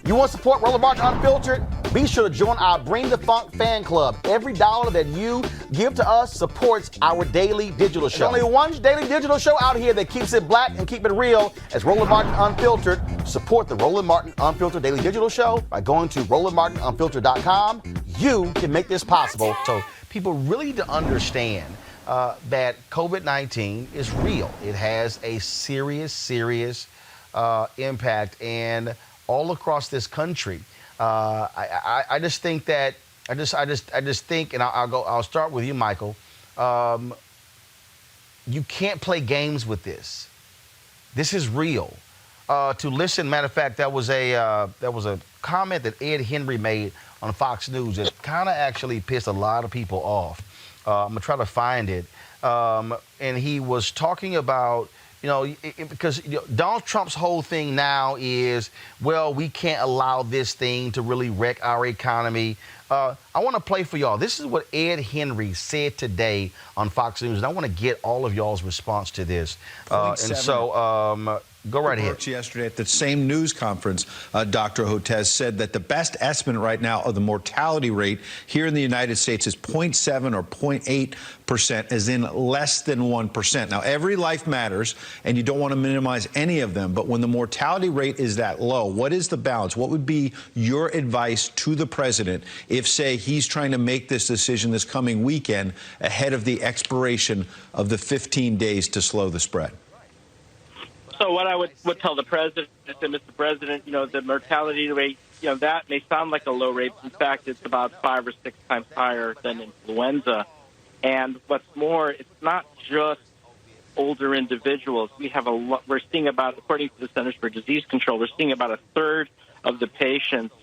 You want to support Roland Martin Unfiltered? Be sure to join our Bring the Funk fan club. Every dollar that you give to us supports our daily digital show. There's only one daily digital show out here that keeps it black and keep it real. As Roland Martin Unfiltered. Support the Roland Martin Unfiltered daily digital show by going to RolandMartinUnfiltered.com. You can make this possible. So people really need to understand that COVID-19 is real. It has a serious impact, and all across this country. I just think that I just think, and I'll start with you, Michael. You can't play games with this. This is real. To listen, matter of fact, that was a comment that Ed Henry made on Fox News that kind of actually pissed a lot of people off. I'm gonna try to find it, and he was talking about, because Donald Trump's whole thing now is, well, we can't allow this thing to really wreck our economy. I want to play for y'all. This is what Ed Henry said today on Fox News, and I want to get all of y'all's response to this. Go right ahead. Yesterday at the same news conference, Dr. Hotez said that the best estimate right now of the mortality rate here in the United States is 0.7 or 0.8%, as in less than 1%. Now, every life matters, and you don't want to minimize any of them. But when the mortality rate is that low, what is the balance? What would be your advice to the president if, say, he's trying to make this decision this coming weekend ahead of the expiration of the 15 days to slow the spread? So what I would tell the president is that, Mr. President, the mortality rate, that may sound like a low rate. In fact, it's about 5 or 6 times higher than influenza. And what's more, it's not just older individuals. We're seeing about, according to the Centers for Disease Control, we're seeing about a third of the patients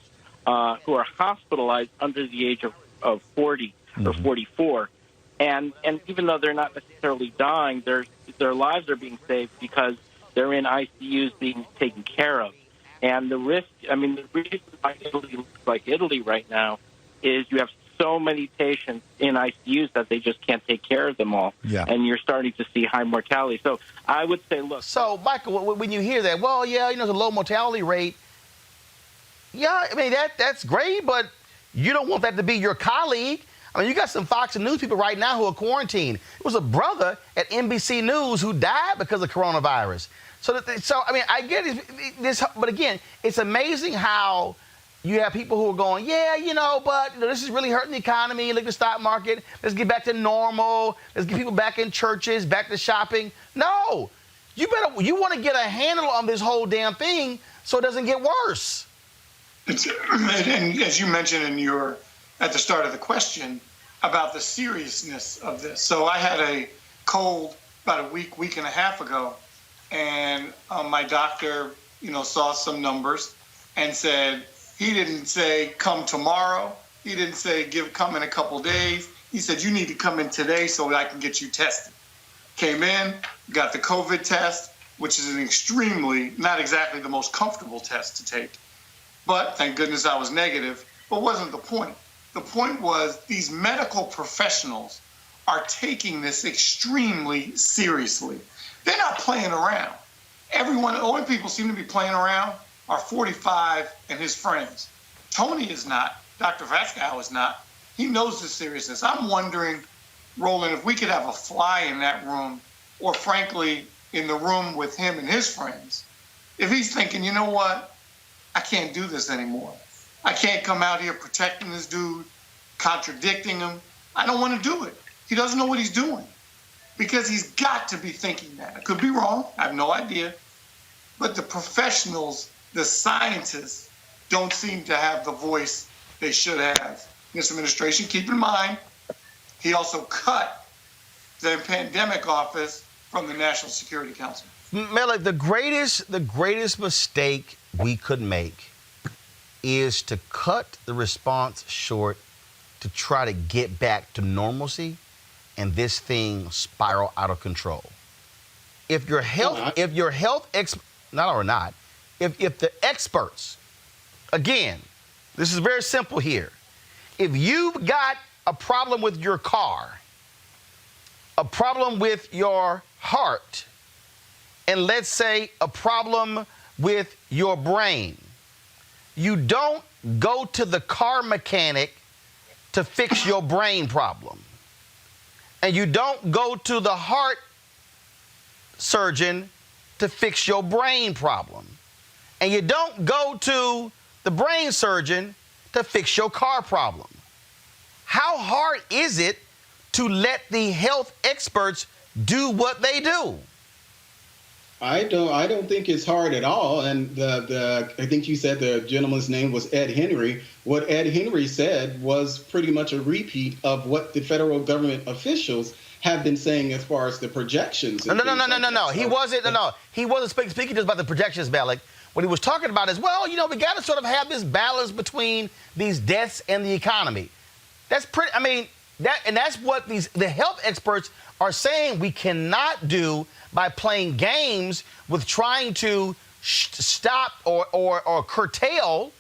who are hospitalized under the age of 40 or 44. And even though they're not necessarily dying, their lives are being saved because they're in ICUs being taken care of. And the reason why Italy looks like Italy right now is you have so many patients in ICUs that they just can't take care of them all. Yeah. And you're starting to see high mortality. So I would say, look. So, Michael, when you hear that, well, yeah, it's a low mortality rate. Yeah, I mean, that's great, but you don't want that to be your colleague. I mean, you got some Fox News people right now who are quarantined. It was a brother at NBC News who died because of coronavirus. So I mean, I get this, but again, it's amazing how you have people who are going, but this is really hurting the economy. Look at the stock market. Let's get back to normal. Let's get people back in churches, back to shopping. No, you want to get a handle on this whole damn thing so it doesn't get worse. And as you mentioned at the start of the question about the seriousness of this. So I had a cold about a week and a half ago, and my doctor, saw some numbers and said, he didn't say come tomorrow. He didn't say come in a couple days. He said, you need to come in today so that I can get you tested. Came in, got the COVID test, which is an extremely, not exactly the most comfortable test to take. But thank goodness I was negative, but wasn't the point. The point was these medical professionals are taking this extremely seriously. They're not playing around. The only people seem to be playing around are 45 and his friends. Tony is not. Dr. Vascow is not. He knows the seriousness. I'm wondering, Roland, if we could have a fly in that room, or frankly, in the room with him and his friends, if he's thinking, you know what, I can't do this anymore. I can't come out here protecting this dude, contradicting him. I don't want to do it. He doesn't know what he's doing because he's got to be thinking that. I could be wrong. I have no idea. But the professionals, the scientists, don't seem to have the voice they should have. This administration, keep in mind, he also cut the pandemic office from the National Security Council. Malik, the greatest mistake we could make is to cut the response short to try to get back to normalcy and this thing spiral out of control. If the experts, again, this is very simple here. If you've got a problem with your car, a problem with your heart, and let's say a problem with your brain, You don't go to the car mechanic to fix your brain problem. And you don't go to the heart surgeon to fix your brain problem. And you don't go to the brain surgeon to fix your car problem. How hard is it to let the health experts do what they do? I don't think it's hard at all. And I think you said the gentleman's name was Ed Henry. What Ed Henry said was pretty much a repeat of what the federal government officials have been saying as far as the projections. No. He wasn't speaking just about the projections, Malik. What he was talking about is, well, we got to sort of have this balance between these deaths and the economy. That's pretty. That's what the health experts are saying we cannot do by playing games with trying to stop or curtail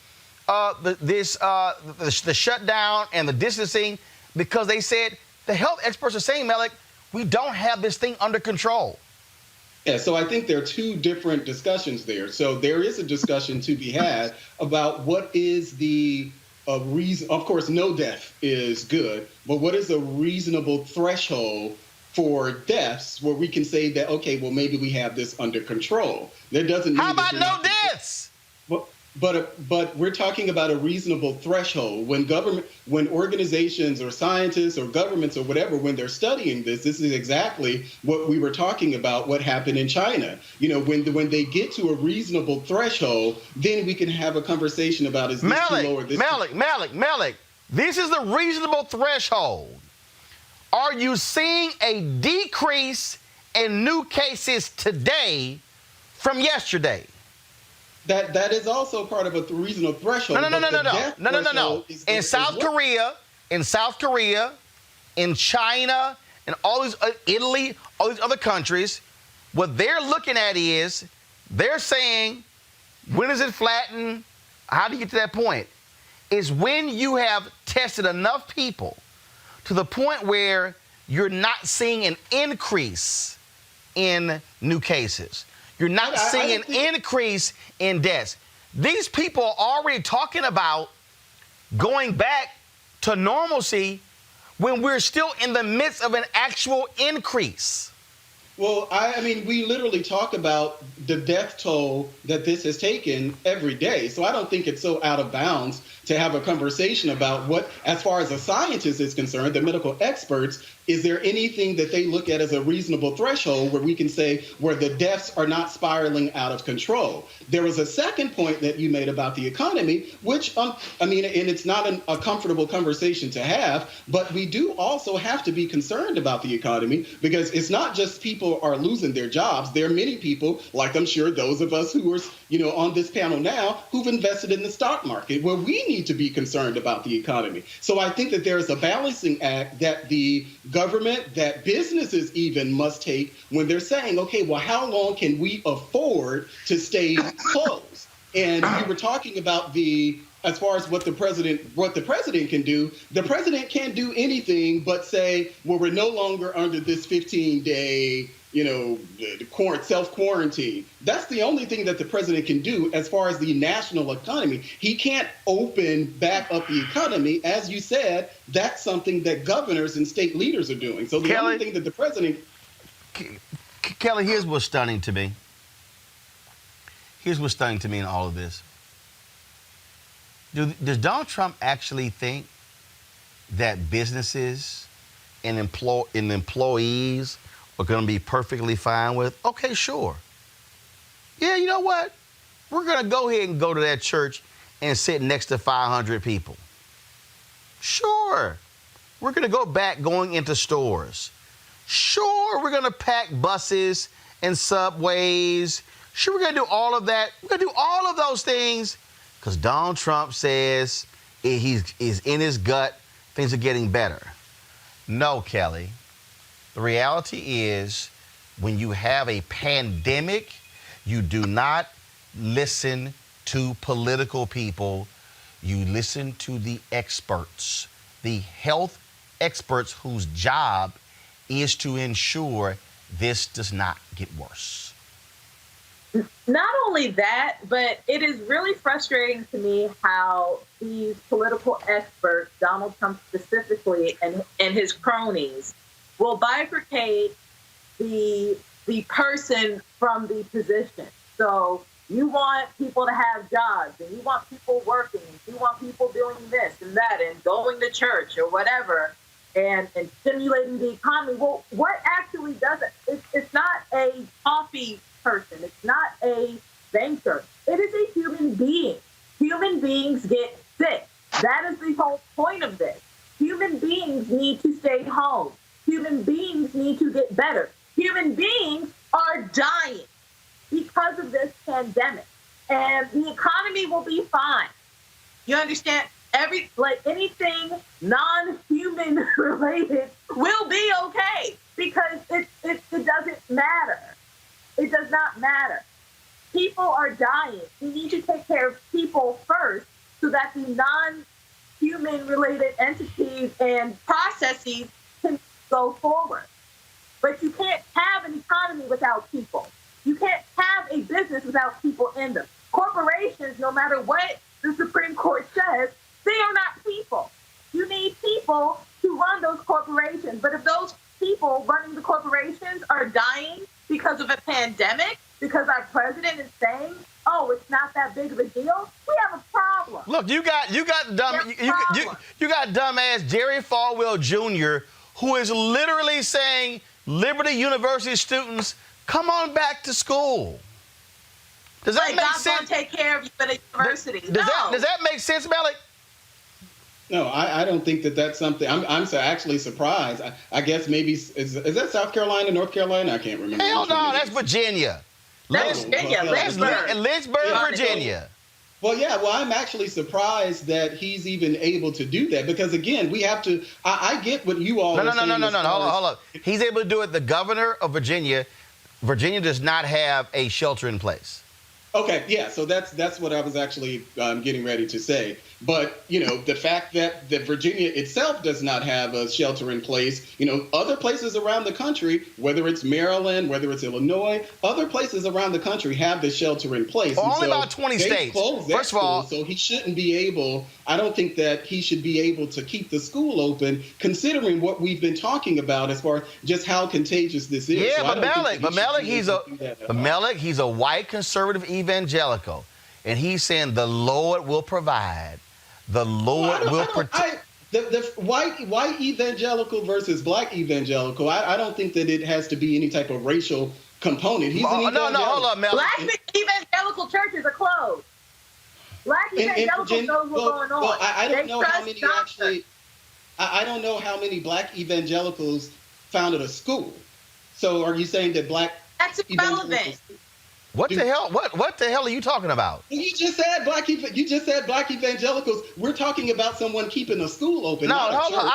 the shutdown and the distancing, because they said the health experts are saying, Malik, we don't have this thing under control. Yeah, so I think there are two different discussions there. So there is a discussion to be had about what is the reason. Of course, no death is good, but what is a reasonable threshold for deaths where we can say that, okay, well, maybe we have this under control? There doesn't. How about no deaths? But we're talking about a reasonable threshold. When organizations or scientists or governments or whatever, when they're studying this is exactly what we were talking about, what happened in China. When they get to a reasonable threshold, then we can have a conversation about, is this too low or this Malik, this is the reasonable threshold. Are you seeing a decrease in new cases today from yesterday? That is also part of a reasonable threshold. No. In South Korea, in China, and all these Italy, all these other countries, what they're looking at is they're saying, when does it flatten? How do you get to that point? Is when you have tested enough people to the point where you're not seeing an increase in new cases. You're not seeing an increase in deaths. These people are already talking about going back to normalcy when we're still in the midst of an actual increase. Well, we literally talk about the death toll that this has taken every day. So I don't think it's so out of bounds to have a conversation about what, as far as a scientist is concerned, the medical experts, is there anything that they look at as a reasonable threshold where we can say where the deaths are not spiraling out of control? There was a second point that you made about the economy, which, and it's not a comfortable conversation to have, but we do also have to be concerned about the economy, because it's not just people are losing their jobs. There are many people, like I'm sure those of us who are, on this panel now, who've invested in the stock market, where we need to be concerned about the economy. So I think that there is a balancing act that the government, that businesses even must take when they're saying, okay, well, how long can we afford to stay closed? And you were talking about as far as what the president can do. The president can't do anything but say, well, we're no longer under this 15-day self-quarantine. That's the only thing that the president can do as far as the national economy. He can't open back up the economy. As you said, that's something that governors and state leaders are doing. So the only thing that the president... Kelly, here's what's stunning to me. Here's what's stunning to me in all of this. Does Donald Trump actually think that businesses and employees are going to be perfectly fine with, okay, sure. Yeah, you know what? We're going to go ahead and go to that church and sit next to 500 people. Sure. We're going to go back going into stores. Sure, we're going to pack buses and subways. Sure, we're going to do all of that. We're going to do all of those things because Donald Trump says he's in his gut, things are getting better. No, Kelly. The reality is when you have a pandemic, you do not listen to political people. You listen to the experts, the health experts whose job is to ensure this does not get worse. Not only that, but it is really frustrating to me how these political experts, Donald Trump specifically, and his cronies, will bifurcate the person from the position. So you want people to have jobs, and you want people working, and you want people doing this and that, and going to church or whatever, and stimulating the economy. Well, what actually does it? It's not a coffee person. It's not a banker. It is a human being. Human beings get sick. That is the whole point of this. Human beings need to stay home. Human beings need to get better. Human beings are dying because of this pandemic. And the economy will be fine. You understand? Anything non-human related will be okay because it doesn't matter. It does not matter. People are dying. We need to take care of people first so that the non-human related entities and processes can go forward. But you can't have an economy without people. You can't have a business without people in them. Corporations, no matter what the Supreme Court says, they are not people. You need people to run those corporations. But if those people running the corporations are dying because of a pandemic, because our president is saying, "Oh, it's not that big of a deal," we have a problem. Look, you got dumbass Jerry Falwell Jr., who is literally saying, Liberty University students, come on back to school. Does that make sense? God's going to take care of you at a university. Does that make sense, Malik? No, I don't think that that's something. I'm actually surprised. I guess maybe is that South Carolina, North Carolina? I can't remember. Hell no, that's Virginia. That's Virginia, Lynchburg, Virginia. Well, yeah. Well, I'm actually surprised that he's even able to do that because, again, we have to. I get what you all. No. Hold up. He's able to do it. The governor of Virginia does not have a shelter in place. Okay, yeah, so that's what I was actually getting ready to say. But, the fact that Virginia itself does not have a shelter in place, other places around the country, whether it's Maryland, whether it's Illinois, other places around the country have the shelter in place. Well, only about 20 states. First of all, so he shouldn't be able, I don't think that he should be able to keep the school open, considering what we've been talking about as far as just how contagious this is. Yeah, so Malik, he's a white conservative evangelical, and he's saying the Lord will provide. The Lord will protect. The white evangelical versus black evangelical, I don't think that it has to be any type of racial component. He's an evangelical. No, hold up, Malik. Black evangelical churches are closed. Black evangelicals know what's going on. Well, I don't know how many actually. I don't know how many black evangelicals founded a school. So are you saying that black? That's irrelevant. What the hell? What the hell are you talking about? You just said black evangelicals. We're talking about someone keeping a school open. No, hold on.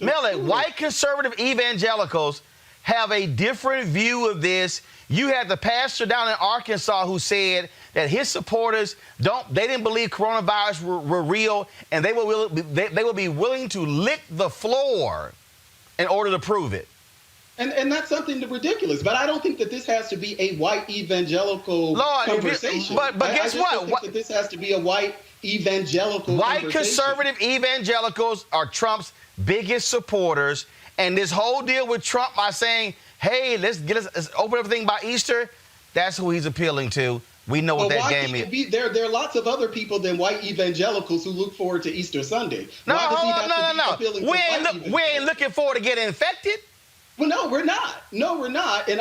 Malik, white conservative evangelicals have a different view of this. You had the pastor down in Arkansas who said that his supporters didn't believe coronavirus were real, and they will be willing to lick the floor in order to prove it. And that's something ridiculous. But I don't think that this has to be a white evangelical conversation. But guess what? I don't think that this has to be a white evangelical White conservative evangelicals are Trump's biggest supporters. And this whole deal with Trump by saying, hey, let's open everything by Easter, that's who he's appealing to. We know what that game is. There are lots of other people than white evangelicals who look forward to Easter Sunday. No. We ain't looking forward to getting infected. Well, no, we're not. And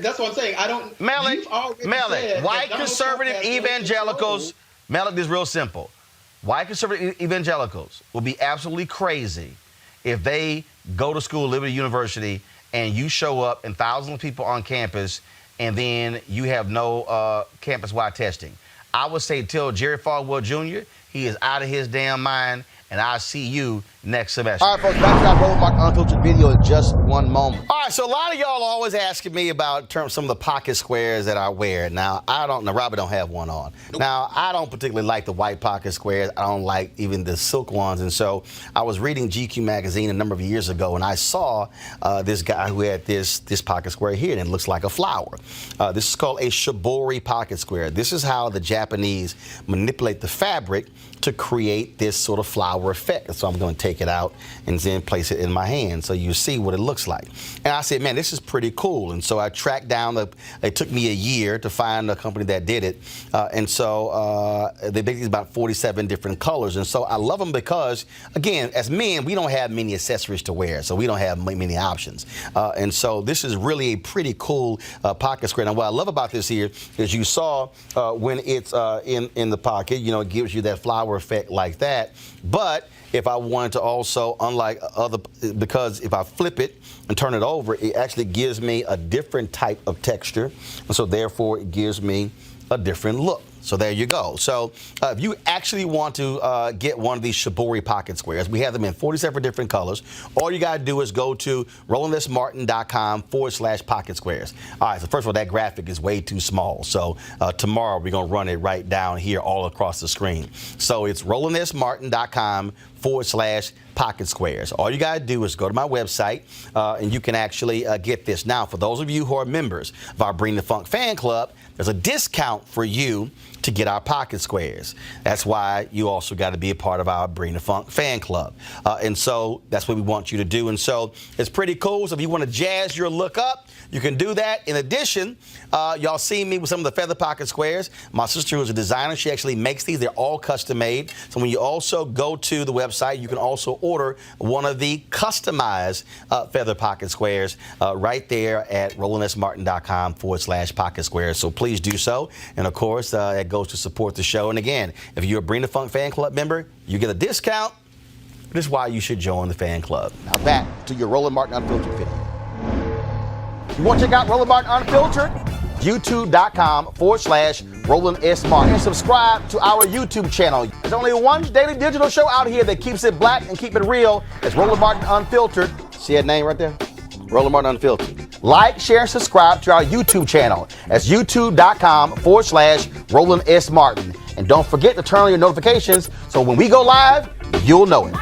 that's what I'm saying. Malik, white conservative evangelicals, Malik, this is real simple. White conservative evangelicals will be absolutely crazy if they go to school, Liberty University, and you show up and thousands of people on campus, and then you have no campus-wide testing. I would say tell Jerry Falwell Jr. he is out of his damn mind, and I'll see you next semester. All right, folks, back to our Roadmark Unfiltered video in just 1 one moment. All right, so a lot of y'all are always asking me about some of the pocket squares that I wear. Now, Robert don't have one on. Now, I don't particularly like the white pocket squares. I don't like even the silk ones. And so I was reading GQ magazine a number of years ago, and I saw this guy who had this pocket square here, and it looks like a flower. This is called a shibori pocket square. This is how the Japanese manipulate the fabric to create this sort of flower effect. So I'm going to take it out and then place it in my hand so you see what it looks like. And I said, man, this is pretty cool. And so I tracked down, it took me a year to find a company that did it. And so they basically about 47 different colors. And so I love them because, again, as men, we don't have many accessories to wear. So we don't have many options. And so this is really a pretty cool pocket square. Now, what I love about this here is you saw when it's in the pocket, it gives you that flower effect like that. But if I wanted to also, unlike because if I flip it and turn it over, it actually gives me a different type of texture. And so therefore it gives me a different look. So there you go. So if you actually want to get one of these shibori pocket squares, we have them in 47 different colors. All you got to do is go to RolandSMartin.com/pocket squares. All right, so first of all, that graphic is way too small. So tomorrow we're going to run it right down here all across the screen. So it's RolandSMartin.com/pocket squares. All you got to do is go to my website and you can actually get this. Now, for those of you who are members of our Bring the Funk fan club, there's a discount for you to get our pocket squares. That's why you also got to be a part of our Bring the Funk fan club. And so that's what we want you to do. And so it's pretty cool. So if you want to jazz your look up, you can do that. In addition, y'all see me with some of the feather pocket squares. My sister, who's a designer, she actually makes these. They're all custom made. So when you also go to the website, you can also order one of the customized feather pocket squares right there at RolandSMartin.com/pocket squares. So please do so. And of course, it goes to support the show. And again, if you're a Bring the Funk fan club member, you get a discount. This is why you should join the fan club. Now back to your Roland Martin Unfiltered video. You want to check out Roland Martin Unfiltered? YouTube.com/Roland S. Martin. And subscribe to our YouTube channel. There's only one daily digital show out here that keeps it black and keep it real. It's Roland Martin Unfiltered. See that name right there? Roland Martin Unfiltered. Like, share, and subscribe to our YouTube channel. That's YouTube.com/Roland S. Martin. And don't forget to turn on your notifications so when we go live, you'll know it.